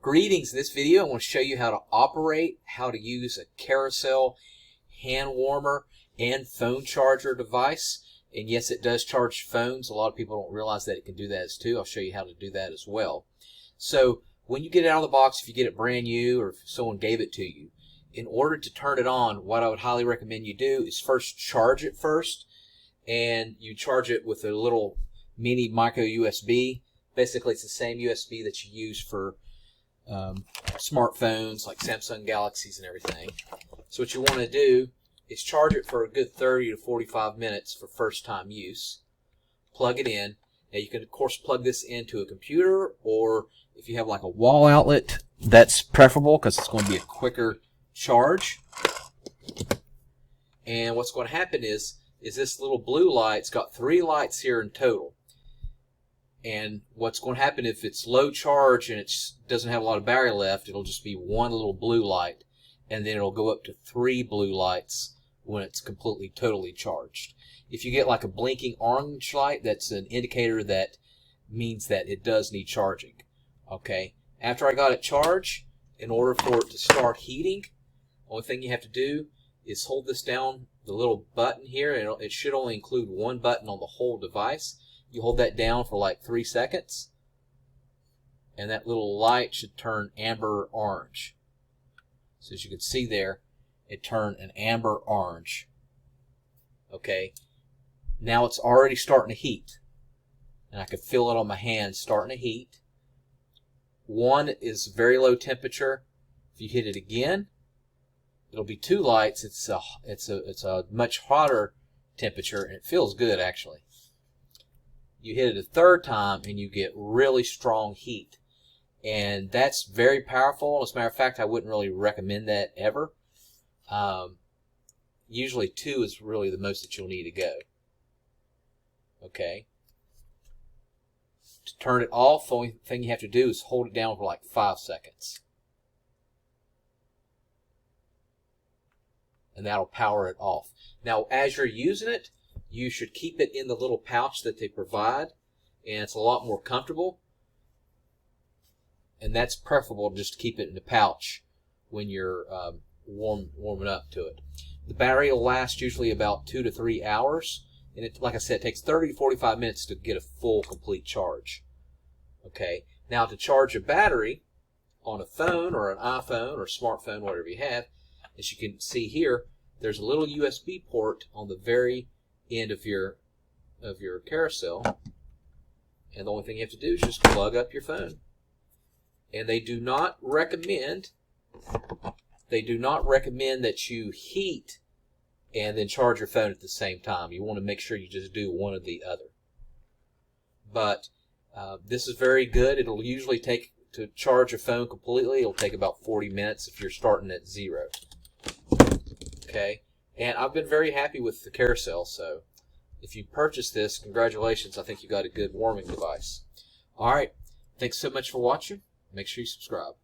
Greetings. In this video I want to show you how to operate, how to use a Karacel hand warmer and phone charger device. And yes, it does charge phones. A lot of people don't realize that it can do that too. I'll show you how to do that as well. So when you get it out of the box, if you get it brand new or if someone gave it to you, in order to turn it on, what I would highly recommend you do is first charge it first. And you charge it with a little mini micro USB. Basically it's the same USB that you use for smartphones like Samsung Galaxies and everything. So what you want to do is charge it for a good 30 to 45 minutes for first time use. Plug it in. Now you can of course plug this into a computer, or if you have like a wall outlet, that's preferable because it's going to be a quicker charge. And what's going to happen is this little blue light's got 3 lights here in total. And what's going to happen if it's low charge and it doesn't have a lot of battery left, it'll just be one little blue light, and then it'll go up to 3 blue lights when it's completely totally charged. If you get like a blinking orange light, that's an indicator that means that it does need charging. Okay, after I got it charged, in order for it to start heating, only thing you have to do is hold this down, the little button here, and it should only include one button on the whole device. You hold that down for like 3 seconds, and that little light should turn amber orange. So as you can see there, it turned an amber orange. Okay, now it's already starting to heat, and I can feel it on my hand starting to heat. 1 is very low temperature. If you hit it again, it'll be 2 lights. It's a much hotter temperature, and it feels good actually. You hit it a 3rd time and you get really strong heat, and that's very powerful. As a matter of fact, I wouldn't really recommend that ever. Usually 2 is really the most that you'll need to go. Okay, to turn it off, the only thing you have to do is hold it down for like 5 seconds, and that'll power it off. Now as you're using it, you should keep it in the little pouch that they provide, and it's a lot more comfortable, and that's preferable just to keep it in the pouch when you're warming up to it. The battery will last usually about 2 to 3 hours, and it, like I said, it takes 30 to 45 minutes to get a full complete charge. Okay, now to charge a battery on a phone or an iPhone or smartphone, whatever you have, as you can see here, there's a little USB port on the very end of your Karacel, and the only thing you have to do is just plug up your phone. And they do not recommend that you heat and then charge your phone at the same time. You want to make sure you just do one or the other. But this is very good. It'll usually take, to charge a phone completely, it'll take about 40 minutes if you're starting at 0. Okay, and I've been very happy with the Karacel, so if you purchase this, congratulations. I think you got a good warming device. Alright, thanks so much for watching. Make sure you subscribe.